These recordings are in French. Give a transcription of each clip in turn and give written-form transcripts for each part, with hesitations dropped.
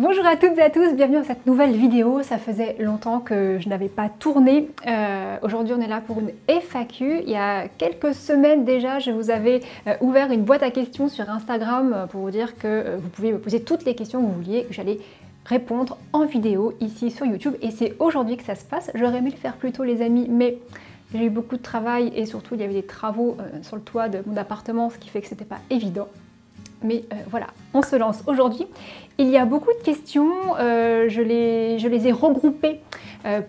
Bonjour à toutes et à tous, bienvenue dans cette nouvelle vidéo. Ça faisait longtemps que je n'avais pas tourné. Aujourd'hui on est là pour une FAQ. Il y a quelques semaines déjà, je vous avais ouvert une boîte à questions sur Instagram pour vous dire que vous pouviez me poser toutes les questions que vous vouliez, que j'allais répondre en vidéo ici sur YouTube. Et c'est aujourd'hui que ça se passe. J'aurais aimé le faire plus tôt les amis, mais j'ai eu beaucoup de travail et surtout il y avait des travaux sur le toit de mon appartement, ce qui fait que c'était pas évident. Mais voilà, on se lance aujourd'hui. Il y a beaucoup de questions, je les ai regroupées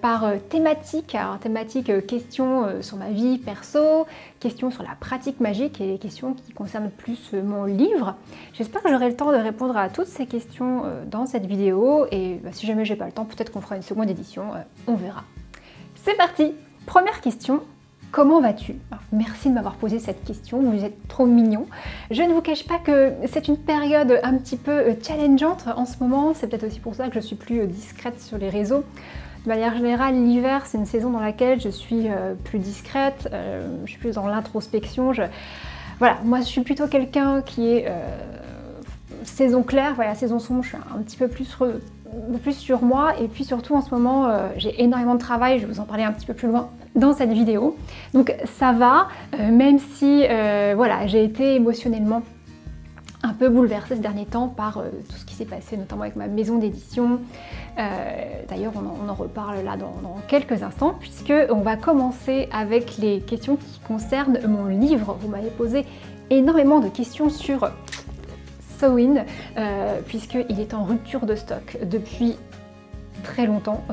par thématique. Alors thématique questions sur ma vie perso, questions sur la pratique magique et les questions qui concernent plus mon livre. J'espère que j'aurai le temps de répondre à toutes ces questions dans cette vidéo et si jamais j'ai pas le temps, peut-être qu'on fera une seconde édition, on verra. C'est parti! Première question. Comment vas-tu? Merci de m'avoir posé cette question, vous êtes trop mignons. Je ne vous cache pas que c'est une période un petit peu challengeante en ce moment, c'est peut-être aussi pour ça que je suis plus discrète sur les réseaux. De manière générale, l'hiver, c'est une saison dans laquelle je suis plus discrète, je suis plus dans l'introspection. Voilà, moi je suis plutôt quelqu'un qui est saison claire, voilà, saison sombre, je suis un petit peu plus sur moi et puis surtout en ce moment j'ai énormément de travail, je vais vous en parler un petit peu plus loin dans cette vidéo. Donc ça va, même si voilà, j'ai été émotionnellement un peu bouleversée ces derniers temps par tout ce qui s'est passé, notamment avec ma maison d'édition. D'ailleurs on en reparle là dans quelques instants, puisque on va commencer avec les questions qui concernent mon livre. Vous m'avez posé énormément de questions sur Sewin, puisqu'il est en rupture de stock depuis très longtemps,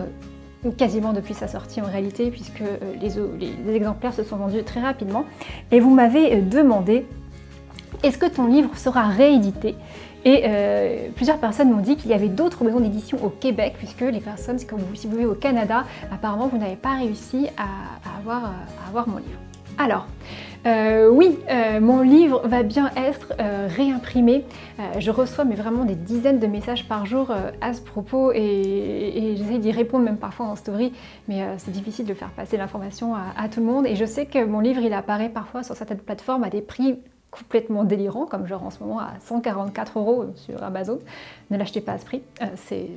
quasiment depuis sa sortie en réalité, puisque les exemplaires se sont vendus très rapidement. Et vous m'avez demandé, est-ce que ton livre sera réédité? Et plusieurs personnes m'ont dit qu'il y avait d'autres maisons d'édition au Québec, puisque les personnes, si vous vivez au Canada, apparemment vous n'avez pas réussi à avoir mon livre. Alors, oui, mon livre va bien être réimprimé. Je reçois mais vraiment des dizaines de messages par jour à ce propos et j'essaie d'y répondre même parfois en story, mais c'est difficile de faire passer l'information à tout le monde. Et je sais que mon livre, il apparaît parfois sur certaines plateformes à des prix complètement délirants, comme genre en ce moment à 144 € sur Amazon. Ne l'achetez pas à ce prix, c'est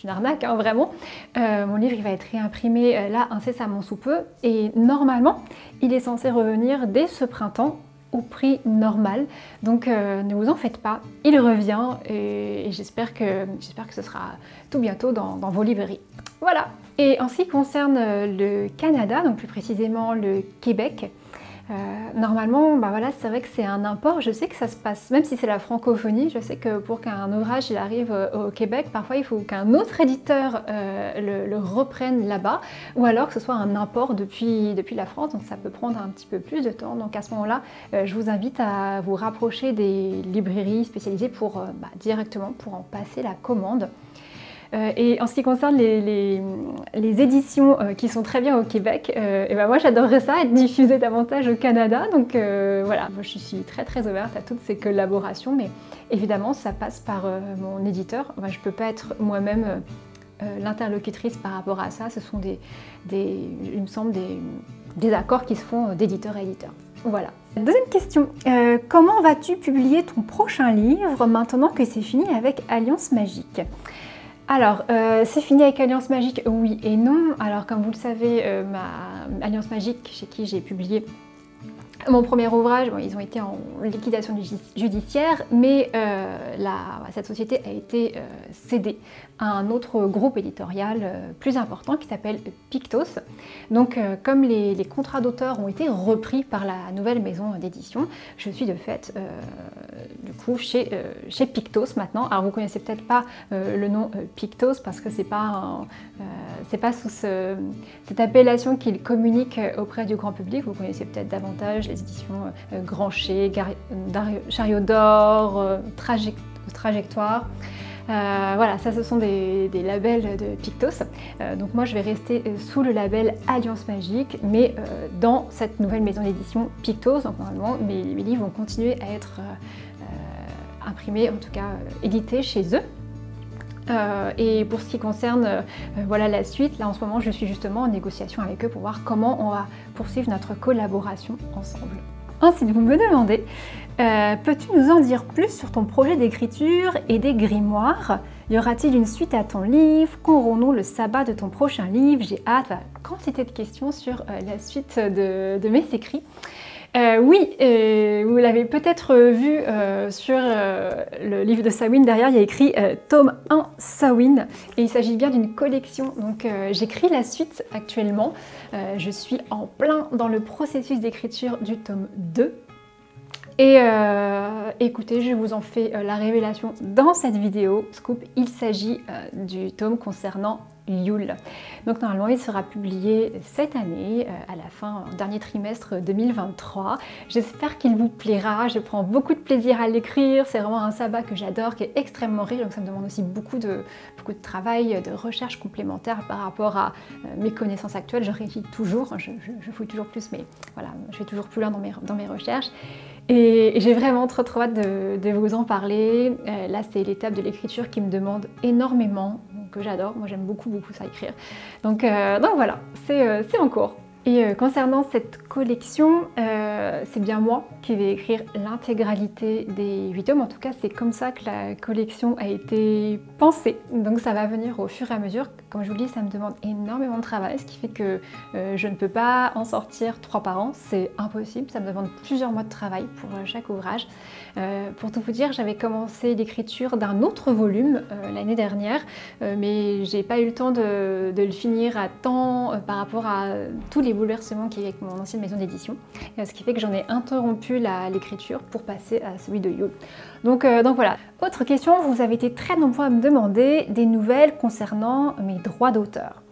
une arnaque, hein, vraiment. Mon livre, il va être réimprimé là incessamment sous peu et normalement, il est censé revenir dès ce printemps au prix normal. Donc ne vous en faites pas, il revient et j'espère que ce sera tout bientôt dans vos librairies. Voilà. Et en ce qui concerne le Canada, donc plus précisément le Québec, normalement, bah voilà, c'est vrai que c'est un import. Je sais que ça se passe, même si c'est la francophonie, je sais que pour qu'un ouvrage il arrive au Québec, parfois il faut qu'un autre éditeur le reprenne là-bas, ou alors que ce soit un import depuis la France, donc ça peut prendre un petit peu plus de temps. Donc à ce moment-là, je vous invite à vous rapprocher des librairies spécialisées pour directement pour en passer la commande. Et en ce qui concerne les éditions qui sont très bien au Québec, et ben moi j'adorerais ça, être diffusée davantage au Canada. Donc voilà, moi, je suis très ouverte à toutes ces collaborations, mais évidemment ça passe par mon éditeur. Moi, je ne peux pas être moi-même l'interlocutrice par rapport à ça. Ce sont il me semble, des accords qui se font d'éditeur à éditeur. Voilà. Deuxième question, comment vas-tu publier ton prochain livre maintenant que c'est fini avec Alliance Magique? Alors, c'est fini avec Alliance Magique, oui et non. Alors, comme vous le savez, ma Alliance Magique, chez qui j'ai publié mon premier ouvrage, bon, ils ont été en liquidation judiciaire, mais cette société a été cédée à un autre groupe éditorial plus important qui s'appelle Pictos. Donc comme les contrats d'auteur ont été repris par la nouvelle maison d'édition, je suis de fait du coup chez Pictos maintenant. Alors vous connaissez peut-être pas le nom Pictos parce que c'est pas sous cette appellation qu'ils communiquent auprès du grand public. Vous connaissez peut-être davantage les éditions Grancher, Chariot d'Or, Trajectoire. Voilà, ça ce sont des labels de Pictos. Donc moi je vais rester sous le label Alliance Magique, mais dans cette nouvelle maison d'édition Pictos. Donc normalement mes livres vont continuer à être imprimés, en tout cas édités chez eux. Et pour ce qui concerne voilà, la suite, là en ce moment je suis justement en négociation avec eux pour voir comment on va poursuivre notre collaboration ensemble. Ensuite, vous me demandez, peux-tu nous en dire plus sur ton projet d'écriture et des grimoires? Y aura-t-il une suite à ton livre? Quand aurons-nous le sabbat de ton prochain livre? J'ai hâte. Voilà, quantité de questions sur la suite de mes écrits. Oui, vous l'avez peut-être vu sur le livre de Samhain, derrière il y a écrit tome 1 Samhain et il s'agit bien d'une collection. Donc j'écris la suite actuellement. Je suis en plein dans le processus d'écriture du tome 2. Et écoutez, je vous en fais la révélation dans cette vidéo. Scoop, il s'agit du tome concernant Yule. Donc normalement il sera publié cette année, à la fin, au dernier trimestre 2023. J'espère qu'il vous plaira, je prends beaucoup de plaisir à l'écrire, c'est vraiment un sabbat que j'adore, qui est extrêmement riche, donc ça me demande aussi beaucoup de travail, de recherche complémentaire par rapport à mes connaissances actuelles. Je réfléchis toujours, je fouille toujours plus, mais voilà, je vais toujours plus loin dans mes recherches. Et j'ai vraiment trop hâte de vous en parler. Là c'est l'étape de l'écriture qui me demande énormément, que j'adore, moi j'aime beaucoup ça écrire. Donc voilà, c'est en cours. Et concernant cette collection, c'est bien moi qui vais écrire l'intégralité des 8 tomes. En tout cas, c'est comme ça que la collection a été pensée. Donc ça va venir au fur et à mesure. Comme je vous le dis, ça me demande énormément de travail, ce qui fait que je ne peux pas en sortir 3 par an. C'est impossible, ça me demande plusieurs mois de travail pour chaque ouvrage. Pour tout vous dire, j'avais commencé l'écriture d'un autre volume l'année dernière, mais j'ai pas eu le temps de le finir à temps par rapport à tous les bouleversements qu'il y avait avec mon ancienne maison d'édition, ce qui fait que j'en ai interrompu l'écriture pour passer à celui de Yule. Donc voilà. Autre question, vous avez été très nombreux à me demander des nouvelles concernant mes droits d'auteur.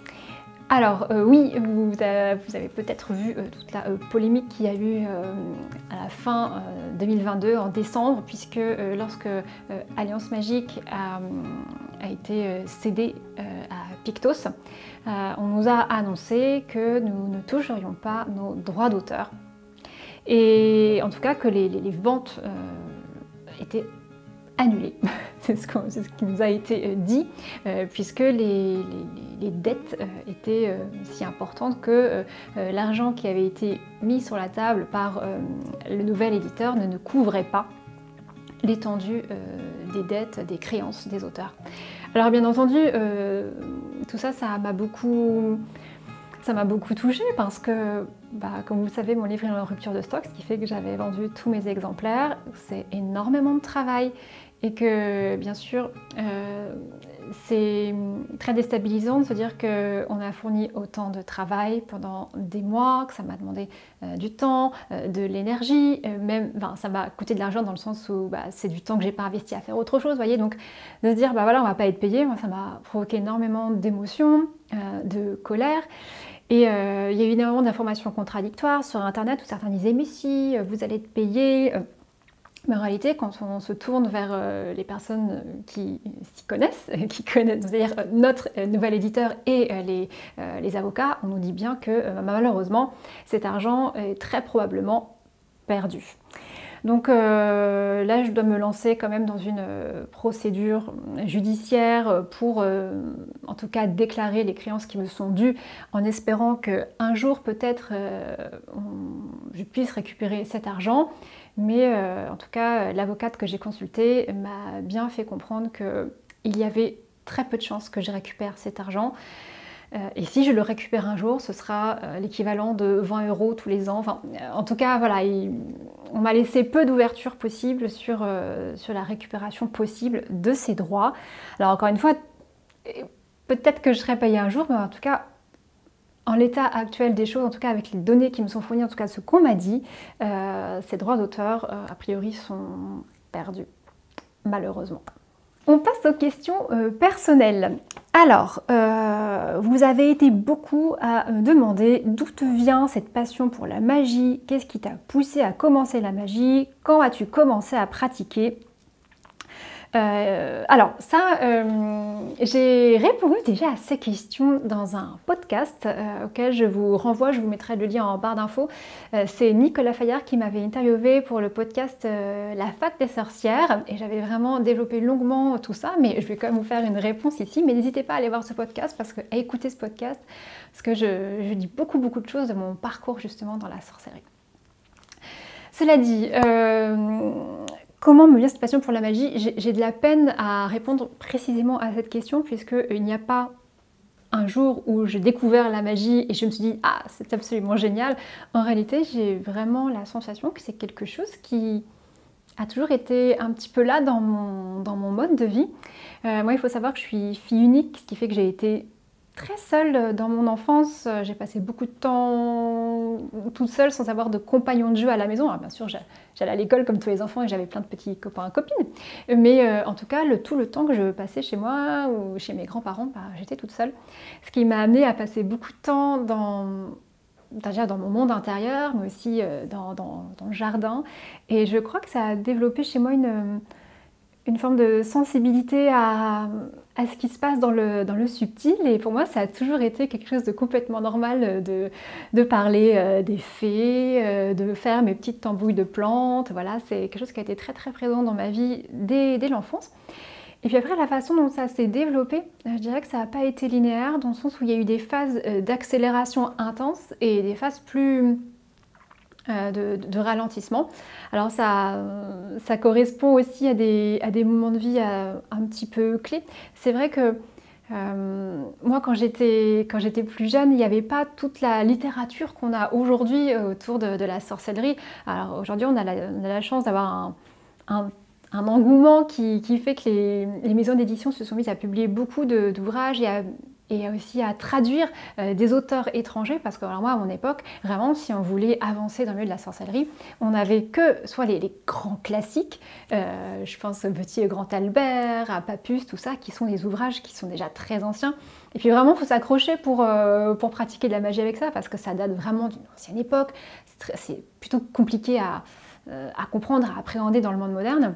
Alors oui, vous avez peut-être vu toute la polémique qu'il y a eu à la fin 2022, en décembre, puisque lorsque Alliance Magique a été cédée à Pictos, on nous a annoncé que nous ne toucherions pas nos droits d'auteur. Et en tout cas que les ventes étaient annulées. C'est ce qui nous a été dit, puisque les dettes étaient si importantes que l'argent qui avait été mis sur la table par le nouvel éditeur ne couvrait pas l'étendue des dettes, des créances des auteurs. Alors bien entendu, tout ça, ça m'a beaucoup touchée parce que, comme vous le savez, mon livre est en rupture de stock, ce qui fait que j'avais vendu tous mes exemplaires. C'est énormément de travail et que, bien sûr, c'est très déstabilisant de se dire qu'on a fourni autant de travail pendant des mois, que ça m'a demandé du temps, de l'énergie, même, ça m'a coûté de l'argent dans le sens où c'est du temps que j'ai pas investi à faire autre chose, voyez, donc de se dire voilà, on va pas être payé, moi ça m'a provoqué énormément d'émotions, de colère. Et il y a eu énormément d'informations contradictoires sur internet où certains disaient mais si, vous allez être payé. Mais en réalité, quand on se tourne vers les personnes qui s'y connaissent, c'est-à-dire notre nouvel éditeur et les avocats, on nous dit bien que malheureusement, cet argent est très probablement perdu. Donc là, je dois me lancer quand même dans une procédure judiciaire pour, en tout cas, déclarer les créances qui me sont dues, en espérant qu'un jour, peut-être, je puisse récupérer cet argent. Mais en tout cas, l'avocate que j'ai consultée m'a bien fait comprendre qu'il y avait très peu de chances que je récupère cet argent. Et si je le récupère un jour, ce sera l'équivalent de 20 € tous les ans. Enfin, en tout cas, voilà, on m'a laissé peu d'ouverture possible sur la récupération possible de ces droits. Alors encore une fois, peut-être que je serai payée un jour, mais en tout cas, en l'état actuel des choses, en tout cas avec les données qui me sont fournies, en tout cas ce qu'on m'a dit, ces droits d'auteur, a priori, sont perdus, malheureusement. On passe aux questions personnelles. Alors, vous avez été beaucoup à demander d'où te vient cette passion pour la magie, qu'est-ce qui t'a poussé à commencer la magie, quand as-tu commencé à pratiquer? Alors ça, j'ai répondu déjà à ces questions dans un podcast auquel je vous renvoie, je vous mettrai le lien en barre d'infos. C'est Nicolas Fayard qui m'avait interviewé pour le podcast La Fac des sorcières et j'avais vraiment développé longuement tout ça, mais je vais quand même vous faire une réponse ici, mais n'hésitez pas à aller voir ce podcast, à écouter ce podcast, parce que je dis beaucoup de choses de mon parcours justement dans la sorcellerie. Cela dit, comment me vient cette passion pour la magie? J'ai de la peine à répondre précisément à cette question, puisqu'il n'y a pas un jour où j'ai découvert la magie et je me suis dit « Ah, c'est absolument génial !» En réalité, j'ai vraiment la sensation que c'est quelque chose qui a toujours été un petit peu là dans mon mode de vie. Moi, il faut savoir que je suis fille unique, ce qui fait que j'ai été très seule dans mon enfance. J'ai passé beaucoup de temps toute seule sans avoir de compagnon de jeu à la maison. Alors, bien sûr, j'allais à l'école comme tous les enfants et j'avais plein de petits copains et copines. Mais en tout cas, tout le temps que je passais chez moi ou chez mes grands-parents, bah, j'étais toute seule. Ce qui m'a amenée à passer beaucoup de temps déjà dans mon monde intérieur, mais aussi dans le jardin. Et je crois que ça a développé chez moi une forme de sensibilité à ce qui se passe dans le subtil. Et pour moi, ça a toujours été quelque chose de complètement normal de parler des fées, de faire mes petites tambouilles de plantes. Voilà, c'est quelque chose qui a été très très présent dans ma vie dès l'enfance. Et puis après, la façon dont ça s'est développé, je dirais que ça n'a pas été linéaire, dans le sens où il y a eu des phases d'accélération intense et des phases plus de ralentissement. Alors ça correspond aussi à des moments de vie un petit peu clés. C'est vrai que moi, quand j'étais plus jeune, il n'y avait pas toute la littérature qu'on a aujourd'hui autour de la sorcellerie. Alors aujourd'hui, on a la chance d'avoir un engouement qui fait que les maisons d'édition se sont mises à publier beaucoup d'ouvrages et aussi à traduire des auteurs étrangers, parce que alors moi à mon époque, vraiment si on voulait avancer dans le milieu de la sorcellerie, on n'avait que soit les grands classiques, je pense au Petit et Grand Albert, à Papus, tout ça, qui sont des ouvrages qui sont déjà très anciens. Et puis vraiment, il faut s'accrocher pour pratiquer de la magie avec ça, parce que ça date vraiment d'une ancienne époque, c'est plutôt compliqué à comprendre, à appréhender dans le monde moderne.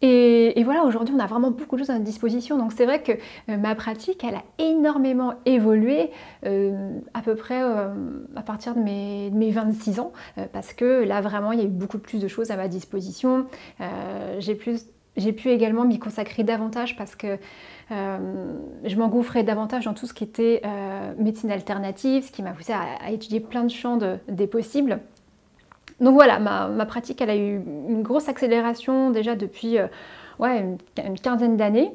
Et voilà, aujourd'hui, on a vraiment beaucoup de choses à notre disposition. Donc c'est vrai que ma pratique, elle a énormément évolué à peu près à partir de mes 26 ans. Parce que là, vraiment, il y a eu beaucoup plus de choses à ma disposition. J'ai pu également m'y consacrer davantage parce que je m'engouffrais davantage dans tout ce qui était médecine alternative, ce qui m'a poussé à étudier plein de champs des possibles. Donc voilà, ma pratique, elle a eu une grosse accélération déjà depuis une quinzaine d'années.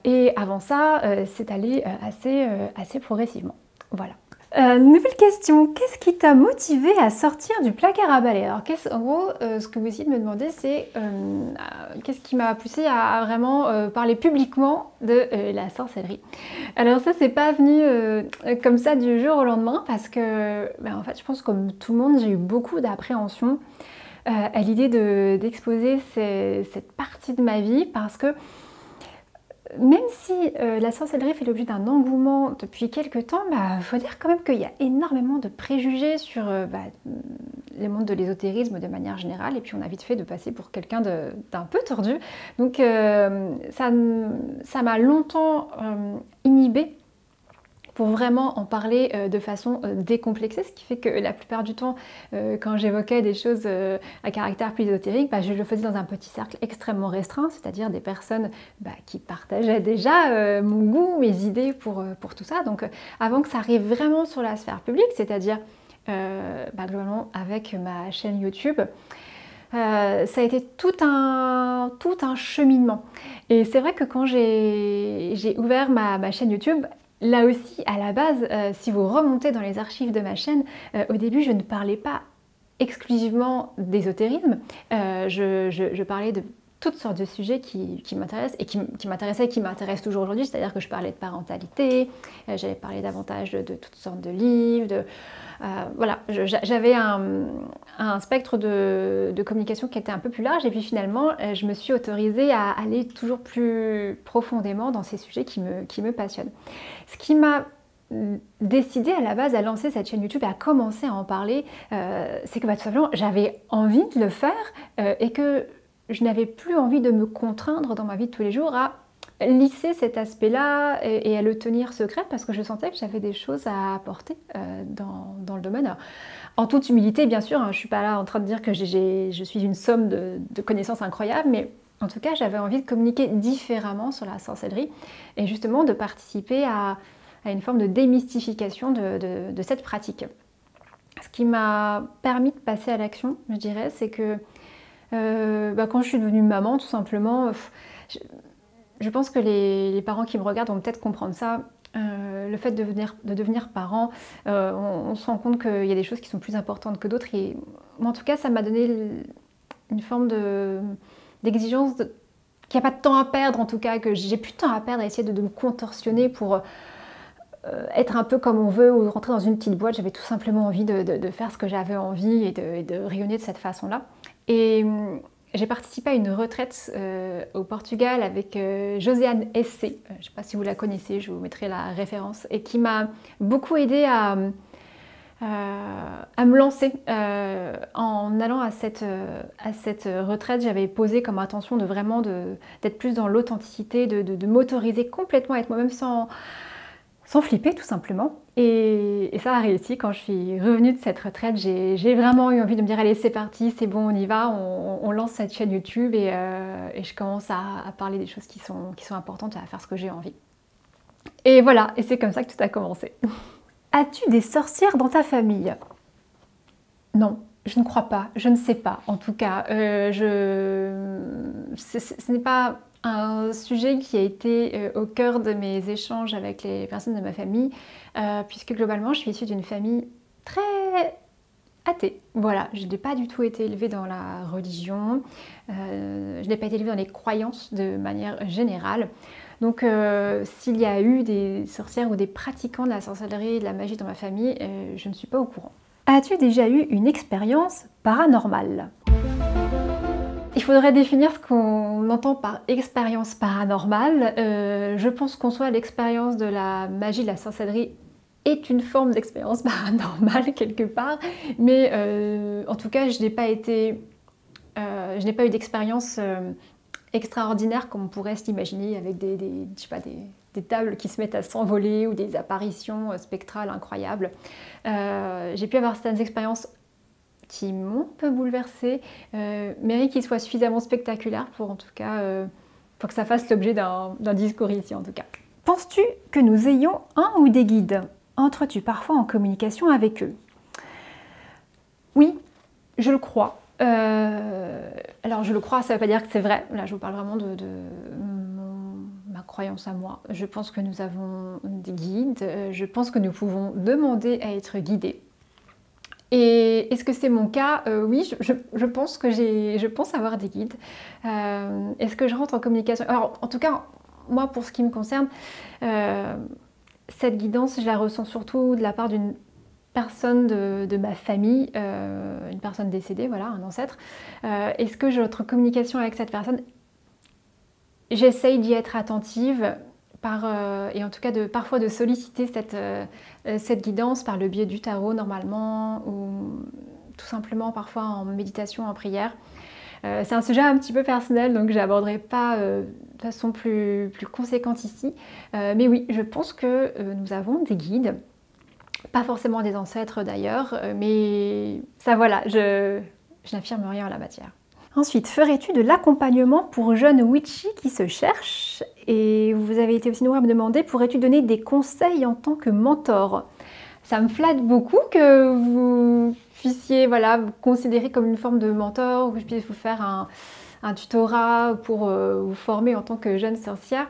Et avant ça, c'est allé assez progressivement. Voilà. Nouvelle question, qu'est-ce qui t'a motivé à sortir du placard à balai? Alors en gros, ce que vous essayez de me demander, c'est qu'est-ce qui m'a poussé à vraiment parler publiquement de la sorcellerie. Alors ça, c'est pas venu comme ça du jour au lendemain, parce que en fait, je pense que comme tout le monde, j'ai eu beaucoup d'appréhension à l'idée d'exposer cette partie de ma vie, parce que même si la sorcellerie fait l'objet d'un engouement depuis quelques temps, faut dire quand même qu'il y a énormément de préjugés sur les mondes de l'ésotérisme de manière générale, et puis on a vite fait de passer pour quelqu'un d'un peu tordu. Donc ça m'a longtemps inhibée pour vraiment en parler de façon décomplexée, ce qui fait que la plupart du temps, quand j'évoquais des choses à caractère plus ésotérique, je le faisais dans un petit cercle extrêmement restreint, c'est-à-dire des personnes qui partageaient déjà mon goût, mes idées pour tout ça. Donc avant que ça arrive vraiment sur la sphère publique, c'est-à-dire globalement avec ma chaîne YouTube, ça a été tout un cheminement. Et c'est vrai que quand j'ai ouvert ma chaîne YouTube, là aussi, à la base, si vous remontez dans les archives de ma chaîne, au début, je ne parlais pas exclusivement d'ésotérisme. Je parlais de toutes sortes de sujets qui m'intéressent et qui m'intéressaient et qui m'intéressent toujours aujourd'hui. C'est-à-dire que je parlais de parentalité, j'avais parlé davantage de toutes sortes de livres, voilà, j'avais un spectre de communication qui était un peu plus large, et puis finalement, je me suis autorisée à aller toujours plus profondément dans ces sujets qui me passionnent. Ce qui m'a décidée à la base à lancer cette chaîne YouTube et à commencer à en parler, c'est que tout simplement, j'avais envie de le faire et que je n'avais plus envie de me contraindre dans ma vie de tous les jours à lisser cet aspect-là et à le tenir secret, parce que je sentais que j'avais des choses à apporter dans le domaine. Alors, en toute humilité, bien sûr, je ne suis pas là en train de dire que je suis une somme de connaissances incroyables, mais en tout cas, j'avais envie de communiquer différemment sur la sorcellerie et justement de participer à une forme de démystification de cette pratique. ce qui m'a permis de passer à l'action, je dirais, c'est que quand je suis devenue maman, tout simplement, je pense que les parents qui me regardent vont peut-être comprendre ça. Le fait de devenir parent, on se rend compte qu'il y a des choses qui sont plus importantes que d'autres. Et moi, en tout cas, ça m'a donné une forme d'exigence qu'il n'y a pas de temps à perdre, en tout cas, que j'ai plus de temps à perdre à essayer de me contorsionner pour être un peu comme on veut ou rentrer dans une petite boîte. J'avais tout simplement envie de faire ce que j'avais envie et de rayonner de cette façon-là. Et j'ai participé à une retraite au Portugal avec Josiane Essé. Je ne sais pas si vous la connaissez, je vous mettrai la référence, et qui m'a beaucoup aidée à me lancer. En allant à cette retraite, j'avais posé comme intention de vraiment d'être plus dans l'authenticité, de m'autoriser complètement à être moi-même sans flipper tout simplement. Et ça a réussi. Quand je suis revenue de cette retraite, j'ai vraiment eu envie de me dire allez, c'est parti, c'est bon, on y va, on lance cette chaîne YouTube et je commence à parler des choses qui sont importantes et à faire ce que j'ai envie. Et voilà, et c'est comme ça que tout a commencé. As-tu des sorcières dans ta famille? Non, je ne crois pas, je ne sais pas. En tout cas, ce n'est pas un sujet qui a été au cœur de mes échanges avec les personnes de ma famille, puisque globalement, je suis issue d'une famille très athée. Voilà, je n'ai pas du tout été élevée dans la religion, je n'ai pas été élevée dans les croyances de manière générale. Donc s'il y a eu des sorcières ou des pratiquants de la sorcellerie et de la magie dans ma famille, je ne suis pas au courant. As-tu déjà eu une expérience paranormale? Il faudrait définir ce qu'on entend par expérience paranormale. Je pense qu'en soi, l'expérience de la magie, de la sorcellerie est une forme d'expérience paranormale quelque part, mais en tout cas, je n'ai pas eu d'expérience extraordinaire comme on pourrait s'imaginer avec je sais pas, des tables qui se mettent à s'envoler ou des apparitions spectrales incroyables. J'ai pu avoir certaines expériences qui m'ont un peu bouleversée, mais qui soient suffisamment spectaculaires pour en tout cas pour que ça fasse l'objet d'un discours ici en tout cas. Penses-tu que nous ayons un ou des guides? Entres-tu parfois en communication avec eux? Oui, je le crois. Alors je le crois, ça ne veut pas dire que c'est vrai. Là, je vous parle vraiment de ma croyance à moi. Je pense que nous avons des guides. Je pense que nous pouvons demander à être guidés. Et est-ce que c'est mon cas? Oui, je pense que je pense avoir des guides. Est-ce que je rentre en communication? Alors, en tout cas, moi, pour ce qui me concerne, cette guidance, je la ressens surtout de la part d'une personne de ma famille, une personne décédée, voilà, un ancêtre. Est-ce que j'ai notre communication avec cette personne? J'essaye d'y être attentive et en tout cas parfois de solliciter cette guidance par le biais du tarot normalement ou tout simplement parfois en méditation, en prière. C'est un sujet un petit peu personnel donc je n'aborderai pas de façon plus conséquente ici. Mais oui, je pense que nous avons des guides. Pas forcément des ancêtres d'ailleurs, mais ça voilà, je n'affirme rien en la matière. Ensuite, ferais-tu de l'accompagnement pour jeunes witchy qui se cherchent? Et vous avez été aussi nombreux à me demander, pourrais-tu donner des conseils en tant que mentor? Ça me flatte beaucoup que vous puissiez voilà, vous considérer comme une forme de mentor, que je puisse vous faire un tutorat pour vous former en tant que jeune sorcière.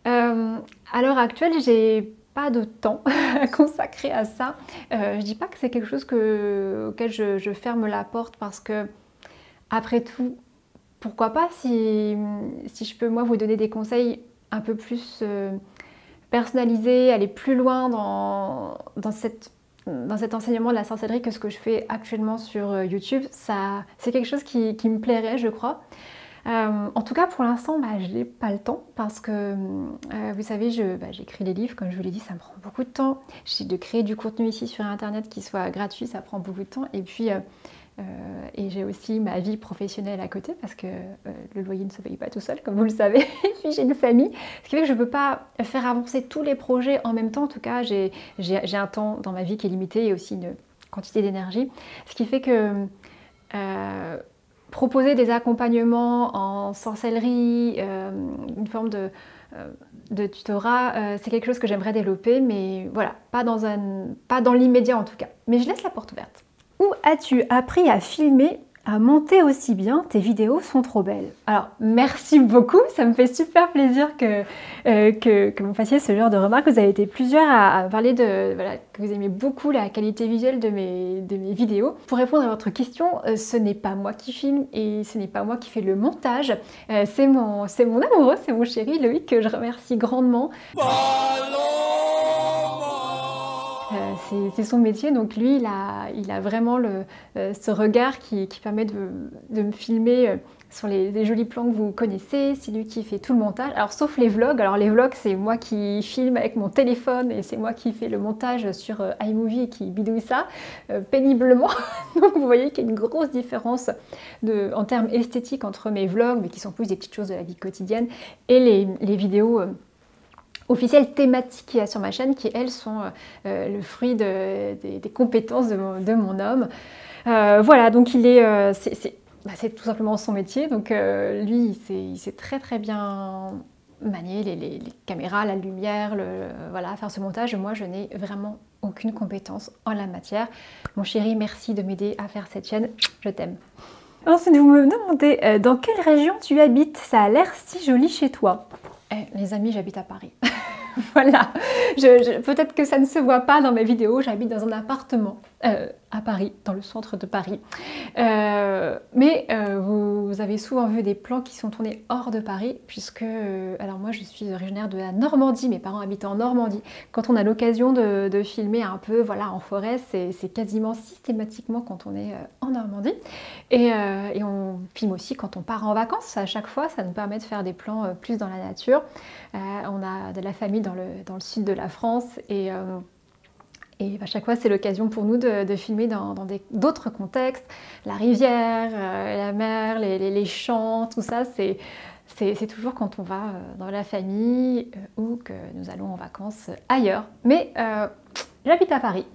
À l'heure actuelle, j'ai pas de temps à consacrer à ça. Je dis pas que c'est quelque chose auquel je ferme la porte parce que, après tout, pourquoi pas si je peux moi vous donner des conseils un peu plus personnalisés, aller plus loin dans cet enseignement de la sorcellerie que ce que je fais actuellement sur YouTube, c'est quelque chose qui me plairait, je crois. En tout cas, pour l'instant, je n'ai pas le temps parce que, vous savez, j'écris des livres, comme je vous l'ai dit, ça me prend beaucoup de temps. J'essaie de créer du contenu ici sur Internet qui soit gratuit, ça prend beaucoup de temps. Et puis, j'ai aussi ma vie professionnelle à côté parce que le loyer ne se paye pas tout seul, comme vous le savez. Et puis, j'ai une famille, ce qui fait que je ne peux pas faire avancer tous les projets en même temps. En tout cas, j'ai un temps dans ma vie qui est limité et aussi une quantité d'énergie. Ce qui fait que proposer des accompagnements en sorcellerie, une forme de tutorat, c'est quelque chose que j'aimerais développer, mais voilà, pas dans l'immédiat en tout cas. Mais je laisse la porte ouverte. Où as-tu appris à filmer, à monter aussi bien? Tes vidéos sont trop belles. Alors, merci beaucoup, ça me fait super plaisir que vous fassiez ce genre de remarques. Vous avez été plusieurs à parler de, voilà, que vous aimez beaucoup la qualité visuelle de mes vidéos. Pour répondre à votre question, ce n'est pas moi qui filme et ce n'est pas moi qui fais le montage. C'est mon amoureux, c'est mon chéri Loïc, que je remercie grandement. C'est son métier, donc lui, il a vraiment ce regard qui permet de me filmer sur les jolis plans que vous connaissez. C'est lui qui fait tout le montage, alors sauf les vlogs. Alors les vlogs, c'est moi qui filme avec mon téléphone et c'est moi qui fais le montage sur iMovie et qui bidouille ça péniblement. Donc vous voyez qu'il y a une grosse différence en termes esthétiques entre mes vlogs, mais qui sont plus des petites choses de la vie quotidienne, et les vidéos officielles thématiques qu'il y a sur ma chaîne, qui elles sont le fruit des compétences de mon homme. Voilà, donc c'est tout simplement son métier, donc lui il sait très bien manier les caméras, la lumière, voilà, faire ce montage. Moi je n'ai vraiment aucune compétence en la matière. Mon chéri, merci de m'aider à faire cette chaîne, je t'aime. Ensuite, vous me demandez dans quelle région tu habites, ça a l'air si joli chez toi. Les amis, j'habite à Paris. Voilà, peut-être que ça ne se voit pas dans mes vidéos, j'habite dans un appartement à Paris, dans le centre de Paris. Mais vous avez souvent vu des plans qui sont tournés hors de Paris, puisque, alors moi je suis originaire de la Normandie, mes parents habitent en Normandie. Quand on a l'occasion de filmer un peu, voilà, en forêt, c'est quasiment systématiquement quand on est en Normandie. Et on filme aussi quand on part en vacances, à chaque fois, ça nous permet de faire des plans plus dans la nature. On a de la famille dans le sud de la France et à chaque fois c'est l'occasion pour nous de filmer dans d'autres contextes, la rivière, la mer, les champs, tout ça, c'est toujours quand on va dans la famille ou que nous allons en vacances ailleurs. Mais j'habite à Paris.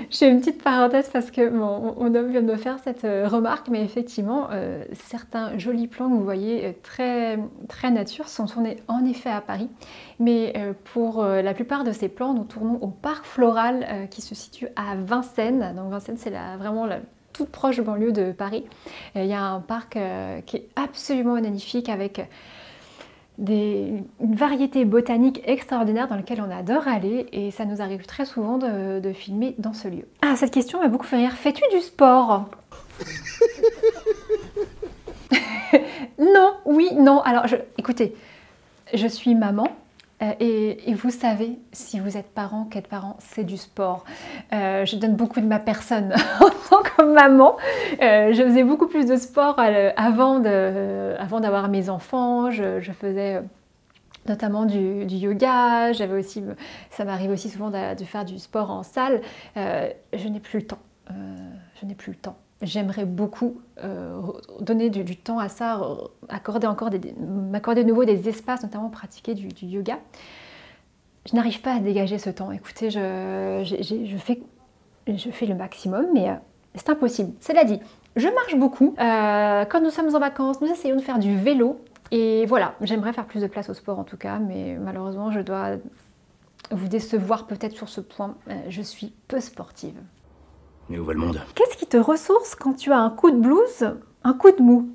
Je fais une petite parenthèse parce que mon homme vient de me faire cette remarque, mais effectivement, certains jolis plans que vous voyez très nature sont tournés en effet à Paris. Mais pour la plupart de ces plans, nous tournons au parc floral qui se situe à Vincennes. Donc Vincennes, c'est vraiment la toute proche banlieue de Paris. Il y a un parc qui est absolument magnifique avec une variété botanique extraordinaire dans laquelle on adore aller, et ça nous arrive très souvent de filmer dans ce lieu. Ah, cette question m'a beaucoup fait rire. Fais-tu du sport? Non, oui, non. Alors, écoutez, je suis maman. Et vous savez, si vous êtes parent, qu'être parent, c'est du sport. Je donne beaucoup de ma personne en tant que maman. Je faisais beaucoup plus de sport avant d'avoir mes enfants. Je faisais notamment du yoga. Ça m'arrive aussi souvent de faire du sport en salle. Je n'ai plus le temps. J'aimerais beaucoup donner du temps à ça, m'accorder de nouveau des espaces, notamment pour pratiquer du yoga. Je n'arrive pas à dégager ce temps. Écoutez, je fais le maximum, mais c'est impossible. Cela dit, je marche beaucoup. Quand nous sommes en vacances, nous essayons de faire du vélo. Et voilà, j'aimerais faire plus de place au sport en tout cas, mais malheureusement, je dois vous décevoir peut-être sur ce point. Je suis peu sportive. Mais où va le monde? Qu'est-ce qui te ressource quand tu as un coup de blues, un coup de mou?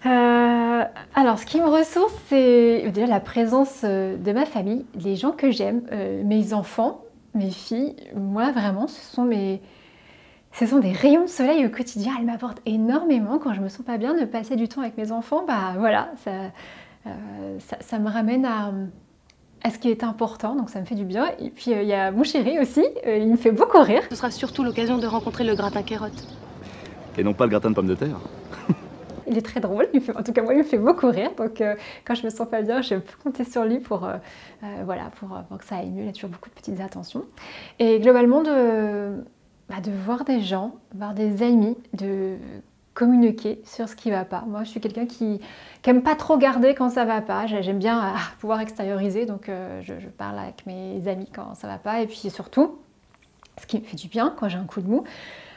Alors, ce qui me ressource, c'est déjà la présence de ma famille, les gens que j'aime, mes enfants, mes filles. Moi, vraiment, ce sont des rayons de soleil au quotidien. Elles m'apportent énormément. Quand je me sens pas bien de passer du temps avec mes enfants, bah voilà, ça me ramène à ce qui est important, donc ça me fait du bien. Et puis il y a mon chéri aussi, il me fait beaucoup rire. Ce sera surtout l'occasion de rencontrer le gratin carotte. Et non pas le gratin de pommes de terre. Il est très drôle, en tout cas moi il me fait beaucoup rire, donc quand je me sens pas bien, je peux compter sur lui pour que ça aille mieux. Il y a toujours beaucoup de petites attentions. Et globalement de voir des gens, voir des amis, de communiquer sur ce qui va pas. Moi je suis quelqu'un qui aime pas trop garder quand ça va pas. J'aime bien pouvoir extérioriser, donc je parle avec mes amis quand ça va pas. Et puis surtout, ce qui me fait du bien quand j'ai un coup de mou,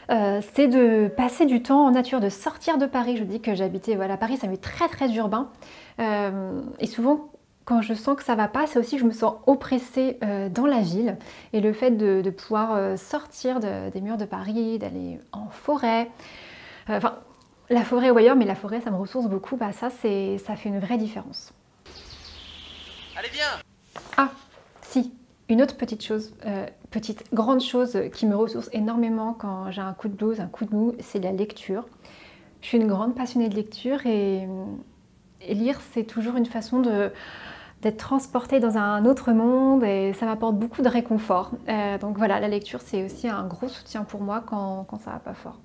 c'est de passer du temps en nature, de sortir de Paris. Je dis que j'habitais, voilà, Paris, ça m'est très urbain. Et souvent, quand je sens que ça va pas, c'est aussi que je me sens oppressée dans la ville. Et le fait de pouvoir sortir des murs de Paris, d'aller en forêt, enfin la forêt ou ailleurs, mais la forêt ça me ressource beaucoup, bah ça fait une vraie différence. Allez viens. Ah, si, une autre petite chose, grande chose qui me ressource énormément quand j'ai un coup de blues, un coup de mou, c'est la lecture. Je suis une grande passionnée de lecture et lire c'est toujours une façon d'être transportée dans un autre monde et ça m'apporte beaucoup de réconfort. Donc voilà, la lecture c'est aussi un gros soutien pour moi quand ça va pas fort.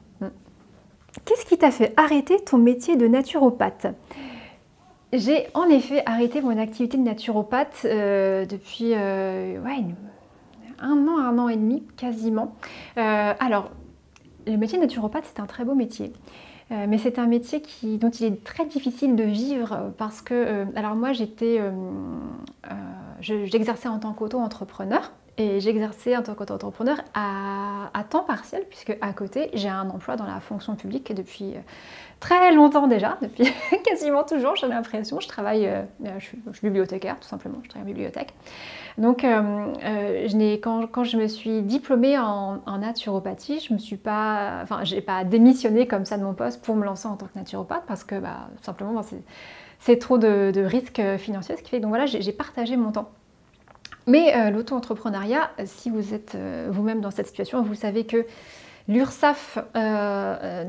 Qu'est-ce qui t'a fait arrêter ton métier de naturopathe? J'ai en effet arrêté mon activité de naturopathe depuis un an et demi quasiment. Alors, le métier de naturopathe c'est un très beau métier. Mais c'est un métier dont il est très difficile de vivre parce que, alors moi j'exerçais en tant qu'auto-entrepreneur et j'exerçais en tant qu'auto-entrepreneur à temps partiel puisque à côté j'ai un emploi dans la fonction publique depuis très longtemps déjà, depuis quasiment toujours j'ai l'impression. Je travaille, je suis bibliothécaire tout simplement, je travaille en bibliothèque. Donc quand je me suis diplômée en naturopathie, j'ai pas démissionné comme ça de mon poste pour me lancer en tant que naturopathe parce que tout simplement c'est trop de risques financiers, ce qui fait que donc voilà, j'ai partagé mon temps. Mais l'auto-entrepreneuriat, si vous êtes vous-même dans cette situation, vous savez que l'URSSAF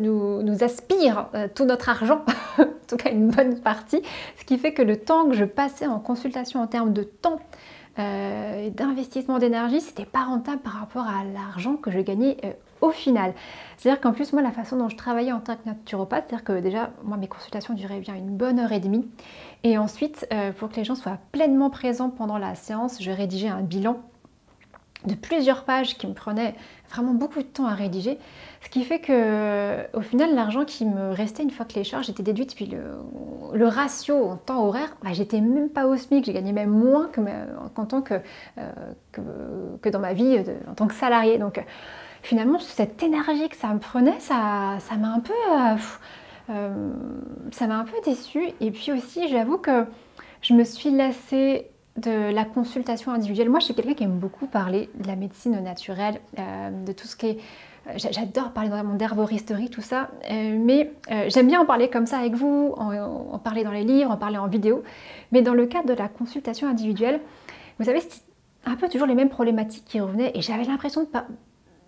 nous aspire tout notre argent, en tout cas une bonne partie, ce qui fait que le temps que je passais en consultation en termes de temps et d'investissement d'énergie, c'était pas rentable par rapport à l'argent que je gagnais au final. C'est-à-dire qu'en plus, moi, la façon dont je travaillais en tant que naturopathe, c'est-à-dire que déjà, moi, mes consultations duraient bien une bonne heure et demie. Et ensuite, pour que les gens soient pleinement présents pendant la séance, je rédigeais un bilan de plusieurs pages qui me prenait vraiment beaucoup de temps à rédiger, ce qui fait que au final l'argent qui me restait une fois que les charges étaient déduites, puis le ratio en temps horaire, j'étais même pas au SMIC, j'ai gagné même moins qu'en tant que dans ma vie en tant que salarié. Donc finalement cette énergie que ça me prenait, ça m'a un peu déçue. Et puis aussi j'avoue que je me suis lassée de la consultation individuelle. Moi, je suis quelqu'un qui aime beaucoup parler de la médecine naturelle, de tout ce qui est... J'adore parler vraiment d'herboristerie, tout ça, mais j'aime bien en parler comme ça avec vous, en parler dans les livres, en parler en vidéo. Mais dans le cadre de la consultation individuelle, vous savez, c'était un peu toujours les mêmes problématiques qui revenaient et j'avais l'impression de pas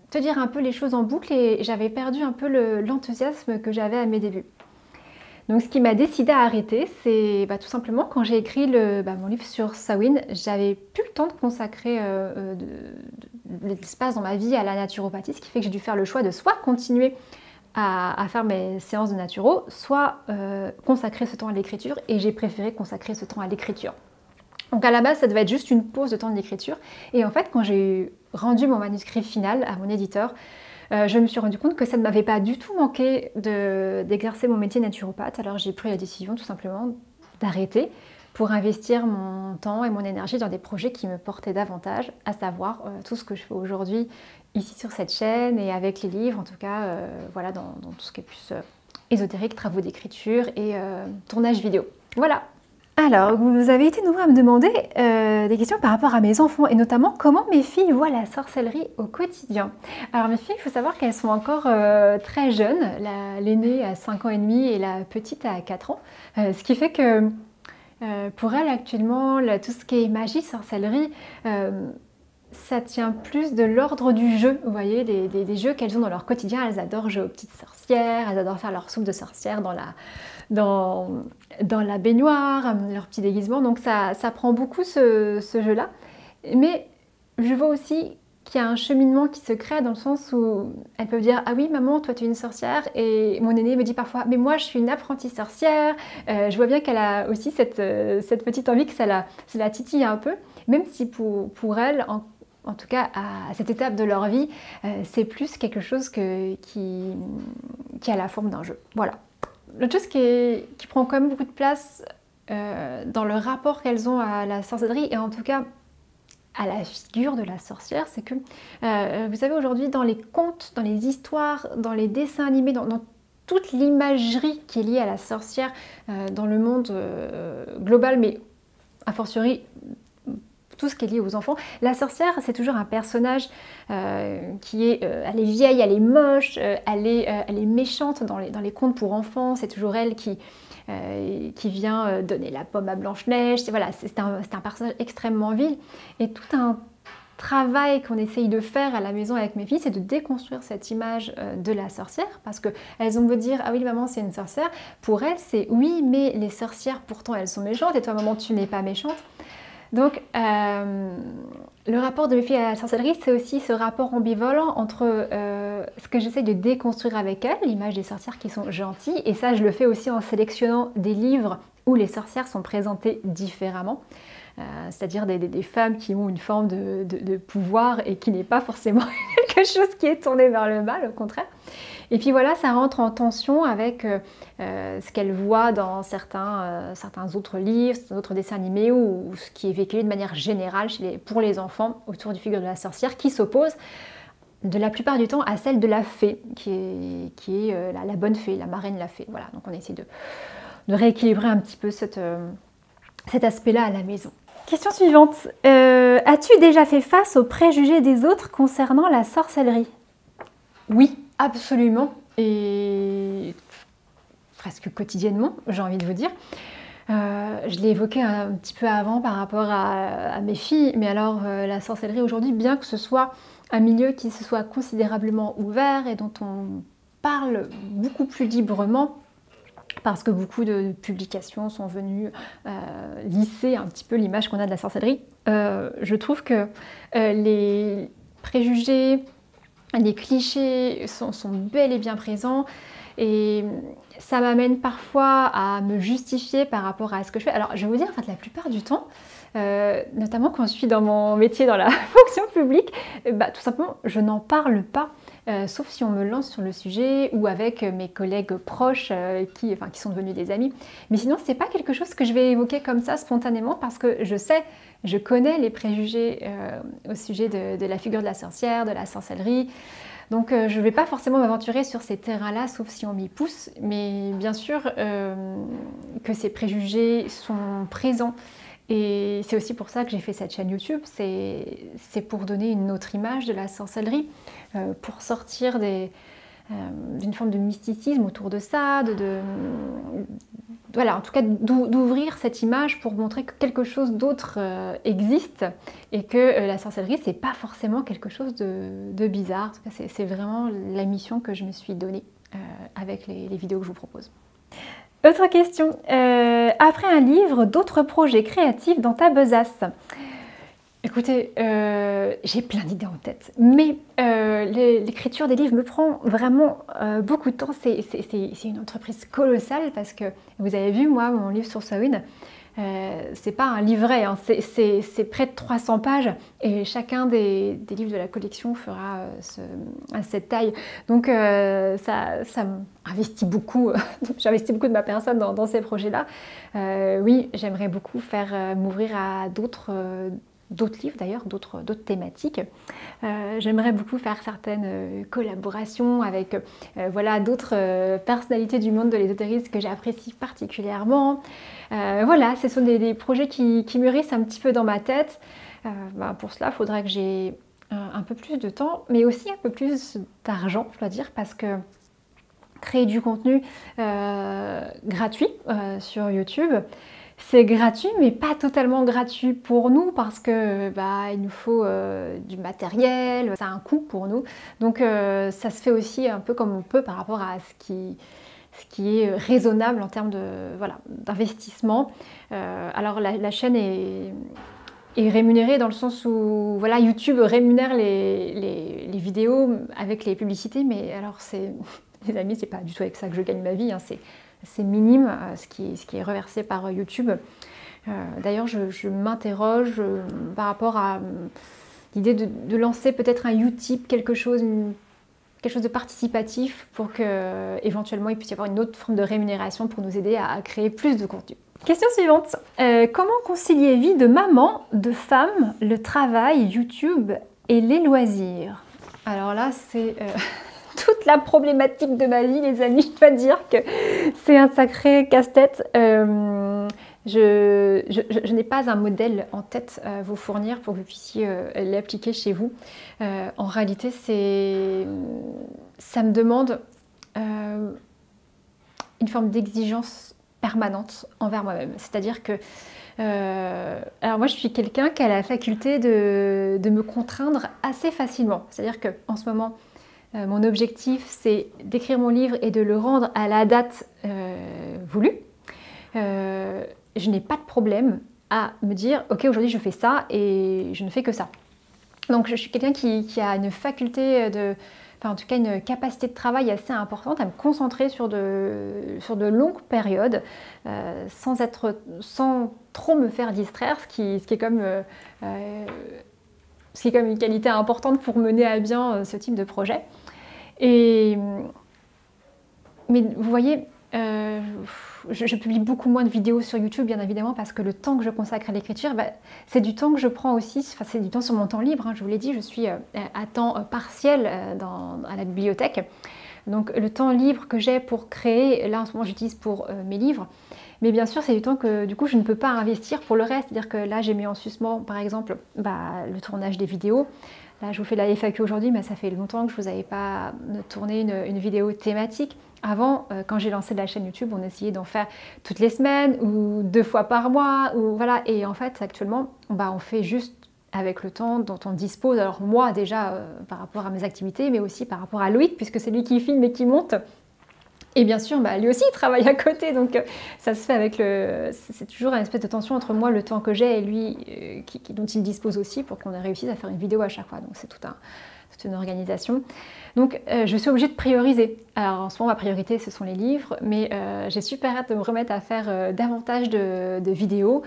te dire un peu les choses en boucle et j'avais perdu un peu l'enthousiasme que j'avais à mes débuts. Donc ce qui m'a décidé à arrêter, c'est tout simplement quand j'ai écrit mon livre sur Samhain, j'avais plus le temps de consacrer de l'espace dans ma vie à la naturopathie, ce qui fait que j'ai dû faire le choix de soit continuer à faire mes séances de naturo, soit consacrer ce temps à l'écriture, et j'ai préféré consacrer ce temps à l'écriture. Donc à la base, ça devait être juste une pause de temps d'écriture, et en fait quand j'ai rendu mon manuscrit final à mon éditeur, je me suis rendu compte que ça ne m'avait pas du tout manqué d'exercer mon métier naturopathe. Alors j'ai pris la décision tout simplement d'arrêter pour investir mon temps et mon énergie dans des projets qui me portaient davantage, à savoir tout ce que je fais aujourd'hui ici sur cette chaîne et avec les livres, en tout cas voilà, dans tout ce qui est plus ésotérique, travaux d'écriture et tournage vidéo. Voilà. Alors, vous avez été nombreux à me demander des questions par rapport à mes enfants et notamment comment mes filles voient la sorcellerie au quotidien. Alors mes filles, il faut savoir qu'elles sont encore très jeunes, l'aînée a 5 ans et demi et la petite a 4 ans, ce qui fait que pour elles actuellement, tout ce qui est magie, sorcellerie, ça tient plus de l'ordre du jeu, vous voyez, des jeux qu'elles ont dans leur quotidien. Elles adorent jouer aux petites sorcières, elles adorent faire leur soupe de sorcière dans la baignoire, leur petit déguisement, donc ça prend beaucoup ce jeu-là. Mais je vois aussi qu'il y a un cheminement qui se crée dans le sens où elles peuvent dire « Ah oui maman, toi tu es une sorcière » et mon aînée me dit parfois « Mais moi je suis une apprentie sorcière ». Je vois bien qu'elle a aussi cette petite envie que ça la titille un peu, même si pour elle, en tout cas à cette étape de leur vie, c'est plus quelque chose qui a la forme d'un jeu. Voilà. L'autre chose qui prend quand même beaucoup de place dans le rapport qu'elles ont à la sorcellerie et en tout cas à la figure de la sorcière, c'est que vous savez aujourd'hui dans les contes, dans les histoires, dans les dessins animés, dans toute l'imagerie qui est liée à la sorcière dans le monde global, mais a fortiori tout ce qui est lié aux enfants. La sorcière, c'est toujours un personnage qui est, elle est vieille, elle est moche, elle est méchante dans les contes pour enfants. C'est toujours elle qui vient donner la pomme à Blanche-Neige. Voilà, c'est un personnage extrêmement vil. Et tout un travail qu'on essaye de faire à la maison avec mes filles, c'est de déconstruire cette image de la sorcière, parce qu'elles ont beau dire « Ah oui, maman, c'est une sorcière », pour elles, c'est « Oui, mais les sorcières, pourtant, elles sont méchantes, et toi, maman, tu n'es pas méchante ». Donc, le rapport de mes filles à la sorcellerie, c'est aussi ce rapport ambivalent entre ce que j'essaie de déconstruire avec elles, l'image des sorcières qui sont gentilles, et ça, je le fais aussi en sélectionnant des livres où les sorcières sont présentées différemment. C'est-à-dire des femmes qui ont une forme de pouvoir et qui n'est pas forcément quelque chose qui est tourné vers le mal, au contraire. Et puis voilà, ça rentre en tension avec ce qu'elles voient dans certains autres livres, certains autres dessins animés ou ce qui est véhiculé de manière générale pour les enfants autour du figure de la sorcière qui s'oppose de la plupart du temps à celle de la fée, qui est la bonne fée, la marraine la fée. Voilà, donc on essaie de rééquilibrer un petit peu cet aspect-là à la maison. Question suivante. As-tu déjà fait face aux préjugés des autres concernant la sorcellerie? Oui, absolument. Et presque quotidiennement, j'ai envie de vous dire. Je l'ai évoqué un petit peu avant par rapport à mes filles, mais alors la sorcellerie aujourd'hui, bien que ce soit un milieu qui se soit considérablement ouvert et dont on parle beaucoup plus librement, parce que beaucoup de publications sont venues lisser un petit peu l'image qu'on a de la sorcellerie. Je trouve que les préjugés, les clichés sont bel et bien présents et ça m'amène parfois à me justifier par rapport à ce que je fais. Alors je vais vous dire, en fait, la plupart du temps, notamment quand je suis dans mon métier dans la fonction publique, tout simplement je n'en parle pas. Sauf si on me lance sur le sujet ou avec mes collègues proches qui sont devenus des amis. Mais sinon, c'est pas quelque chose que je vais évoquer comme ça spontanément parce que je connais les préjugés au sujet de la figure de la sorcière, de la sorcellerie. Donc je ne vais pas forcément m'aventurer sur ces terrains-là, sauf si on m'y pousse. Mais bien sûr que ces préjugés sont présents. Et c'est aussi pour ça que j'ai fait cette chaîne YouTube, c'est pour donner une autre image de la sorcellerie, pour sortir d'une forme de mysticisme autour de ça, voilà, en tout cas d'ouvrir cette image pour montrer que quelque chose d'autre existe et que la sorcellerie, c'est pas forcément quelque chose de bizarre. En tout cas, c'est vraiment la mission que je me suis donnée avec les vidéos que je vous propose. Autre question, après un livre, d'autres projets créatifs dans ta besace? Écoutez, j'ai plein d'idées en tête, mais l'écriture des livres me prend vraiment beaucoup de temps. C'est une entreprise colossale parce que, vous avez vu, moi, mon livre sur Samhain, c'est pas un livret, hein, c'est près de 300 pages et chacun des livres de la collection fera cette taille. Donc ça m'investit beaucoup, j'investis beaucoup de ma personne dans ces projets-là. Oui, j'aimerais beaucoup faire m'ouvrir à d'autres livres d'ailleurs, d'autres thématiques. J'aimerais beaucoup faire certaines collaborations avec voilà, d'autres personnalités du monde de l'ésotérisme que j'apprécie particulièrement. Voilà, ce sont des projets qui mûrissent un petit peu dans ma tête. Pour cela, il faudra que j'ai un peu plus de temps, mais aussi un peu plus d'argent, je dois dire, parce que créer du contenu gratuit sur YouTube, c'est gratuit, mais pas totalement gratuit pour nous parce que il nous faut du matériel, ça a un coût pour nous. Donc ça se fait aussi un peu comme on peut par rapport à ce qui est raisonnable en termes d'investissement. Alors la chaîne est rémunérée dans le sens où voilà, YouTube rémunère les vidéos avec les publicités, mais alors les amis, c'est pas du tout avec ça que je gagne ma vie, hein, c'est minime ce qui est reversé par YouTube. D'ailleurs, je m'interroge par rapport à l'idée de lancer peut-être un Utip, quelque chose de participatif pour qu'éventuellement il puisse y avoir une autre forme de rémunération pour nous aider à créer plus de contenu. Question suivante. Comment concilier vie de maman, de femme, le travail, YouTube et les loisirs? Alors là, c'est toute la problématique de ma vie, les amis. Je dois dire que c'est un sacré casse-tête. Je n'ai pas un modèle en tête à vous fournir pour que vous puissiez l'appliquer chez vous. En réalité, ça me demande une forme d'exigence permanente envers moi-même. C'est-à-dire que alors moi je suis quelqu'un qui a la faculté de me contraindre assez facilement. C'est-à-dire qu'en ce moment, mon objectif c'est d'écrire mon livre et de le rendre à la date voulue. Je n'ai pas de problème à me dire ok, aujourd'hui je fais ça et je ne fais que ça. Donc je suis quelqu'un qui a une faculté enfin en tout cas une capacité de travail assez importante à me concentrer sur de longues périodes sans trop me faire distraire, ce qui est comme une qualité importante pour mener à bien ce type de projet. Mais vous voyez, je publie beaucoup moins de vidéos sur YouTube, bien évidemment, parce que le temps que je consacre à l'écriture, c'est du temps que je prends aussi, enfin, c'est du temps sur mon temps libre, hein, je vous l'ai dit, je suis à temps partiel à la bibliothèque. Donc le temps libre que j'ai pour créer, là en ce moment j'utilise pour mes livres, mais bien sûr c'est du temps que du coup je ne peux pas investir pour le reste, c'est-à-dire que là j'ai mis en suspens par exemple le tournage des vidéos. Là, je vous fais la FAQ aujourd'hui, mais ça fait longtemps que je ne vous avais pas tourné une vidéo thématique. Avant, quand j'ai lancé la chaîne YouTube, on essayait d'en faire toutes les semaines ou 2 fois par mois. Voilà. Et en fait, actuellement, on fait juste avec le temps dont on dispose. Alors moi, déjà, par rapport à mes activités, mais aussi par rapport à Loïc, puisque c'est lui qui filme et qui monte. Et bien sûr, lui aussi, il travaille à côté, donc ça se fait avec c'est toujours une espèce de tension entre moi, le temps que j'ai, et lui, dont il dispose aussi, pour qu'on réussisse à faire une vidéo à chaque fois. Donc c'est toute une organisation. Donc je suis obligée de prioriser. Alors en ce moment, ma priorité, ce sont les livres, mais j'ai super hâte de me remettre à faire davantage de vidéos,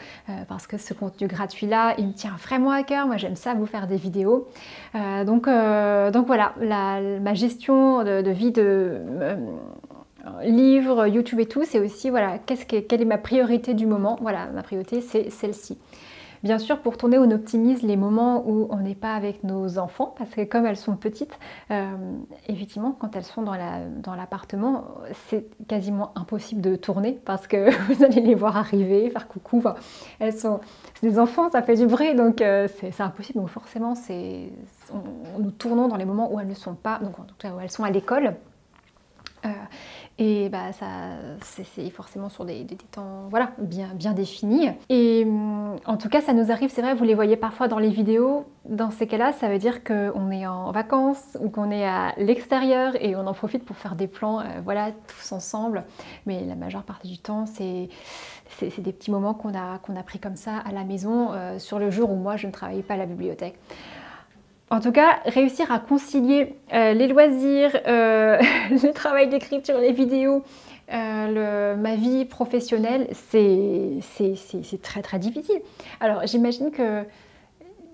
parce que ce contenu gratuit-là, il me tient vraiment à cœur. Moi, j'aime ça, vous faire des vidéos. Donc voilà, ma gestion de vie livres, YouTube et tout, c'est aussi voilà, quelle est ma priorité du moment. Voilà, ma priorité c'est celle-ci. Bien sûr, pour tourner, on optimise les moments où on n'est pas avec nos enfants, parce que comme elles sont petites, effectivement, quand elles sont dans l'appartement, c'est quasiment impossible de tourner, parce que vous allez les voir arriver, faire coucou. Enfin, c'est des enfants, ça fait du bruit, donc c'est impossible. Donc forcément, nous tournons dans les moments où elles ne sont pas, donc en tout cas où elles sont à l'école. Et c'est forcément sur des temps voilà, bien définis. Et en tout cas, ça nous arrive, c'est vrai, vous les voyez parfois dans les vidéos. Dans ces cas-là, ça veut dire qu'on est en vacances ou qu'on est à l'extérieur et on en profite pour faire des plans, voilà, tous ensemble. Mais la majeure partie du temps, c'est des petits moments qu'on a pris comme ça à la maison sur le jour où moi, je ne travaillais pas à la bibliothèque. En tout cas, réussir à concilier les loisirs, le travail d'écriture, les vidéos, ma vie professionnelle, c'est très très difficile. Alors j'imagine que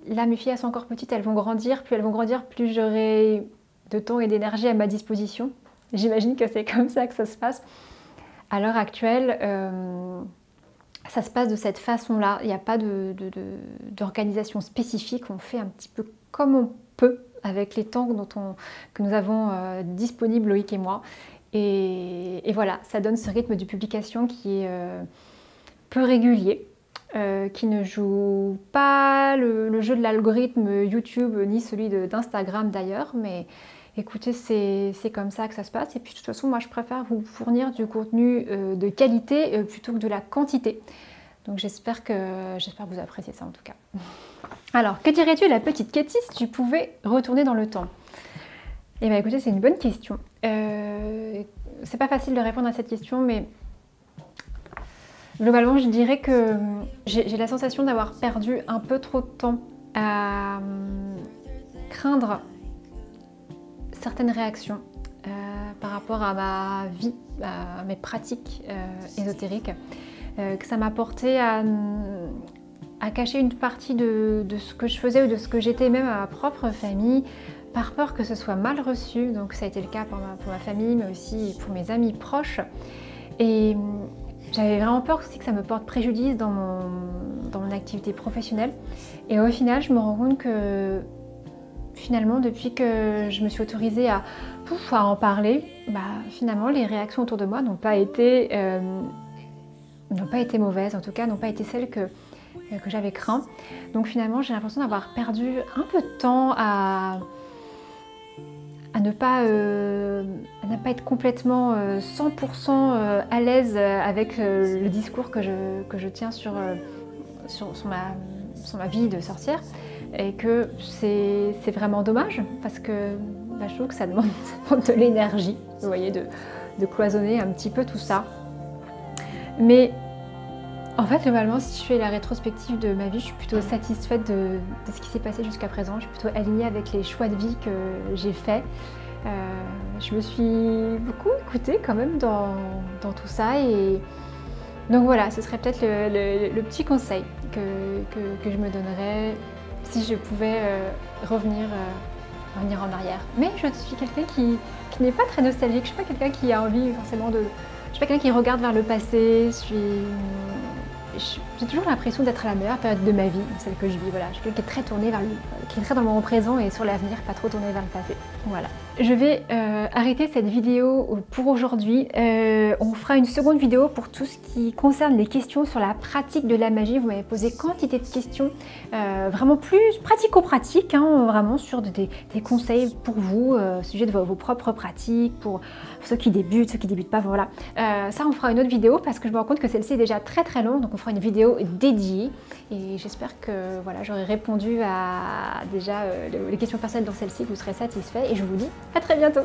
là, mes filles elles sont encore petites, elles vont grandir, plus j'aurai de temps et d'énergie à ma disposition. J'imagine que c'est comme ça que ça se passe. À l'heure actuelle, ça se passe de cette façon-là. Il n'y a pas d'organisation spécifique, on fait un petit peu comme on peut avec les temps que nous avons disponibles, Loïc et moi. Et voilà, ça donne ce rythme de publication qui est peu régulier, qui ne joue pas le jeu de l'algorithme YouTube ni celui d'Instagram d'ailleurs, mais écoutez, c'est comme ça que ça se passe. Et puis de toute façon, moi je préfère vous fournir du contenu de qualité plutôt que de la quantité. Donc j'espère que vous appréciez ça en tout cas. Alors, que dirais-tu à la petite Katie si tu pouvais retourner dans le temps? Eh bien écoutez, c'est une bonne question. C'est pas facile de répondre à cette question, mais globalement, je dirais que j'ai la sensation d'avoir perdu un peu trop de temps à craindre certaines réactions par rapport à ma vie, à mes pratiques ésotériques, que ça m'a porté à cacher une partie de ce que je faisais ou de ce que j'étais même à ma propre famille, par peur que ce soit mal reçu. Donc ça a été le cas pour ma famille, mais aussi pour mes amis proches. Et j'avais vraiment peur aussi que ça me porte préjudice dans mon activité professionnelle. Et au final, je me rends compte que finalement, depuis que je me suis autorisée à en parler, finalement, les réactions autour de moi n'ont pas été n'ont pas été mauvaises, en tout cas n'ont pas été celles que j'avais craint. Donc finalement j'ai l'impression d'avoir perdu un peu de temps à ne pas être complètement 100% à l'aise avec le discours que je tiens sur ma vie de sorcière, et que c'est vraiment dommage parce que je trouve que ça demande de l'énergie, vous voyez, de cloisonner un petit peu tout ça. Mais en fait, globalement, si je fais la rétrospective de ma vie, je suis plutôt satisfaite de ce qui s'est passé jusqu'à présent. Je suis plutôt alignée avec les choix de vie que j'ai faits. Je me suis beaucoup écoutée quand même dans tout ça. Et donc voilà, ce serait peut-être le petit conseil que je me donnerais si je pouvais revenir en arrière. Mais je suis quelqu'un qui n'est pas très nostalgique. Je ne suis pas quelqu'un qui a envie forcément de... Je suis pas quelqu'un qui regarde vers le passé. J'ai toujours l'impression d'être à la meilleure période de ma vie, celle que je vis. Voilà, je suis quelqu'un qui est très tourné qui est très dans le moment présent et sur l'avenir, pas trop tourné vers le passé. Voilà. Je vais arrêter cette vidéo pour aujourd'hui. On fera une seconde vidéo pour tout ce qui concerne les questions sur la pratique de la magie. Vous m'avez posé quantité de questions, vraiment plus pratico-pratiques, hein, vraiment sur des conseils pour vous, au sujet de vos propres pratiques, pour ceux qui débutent pas, voilà. Ça, on fera une autre vidéo parce que je me rends compte que celle-ci est déjà très très longue, donc on fera une vidéo dédiée. Et j'espère que voilà, j'aurai répondu à déjà les questions personnelles dans celle-ci, que vous serez satisfaits. Et je vous dis à très bientôt.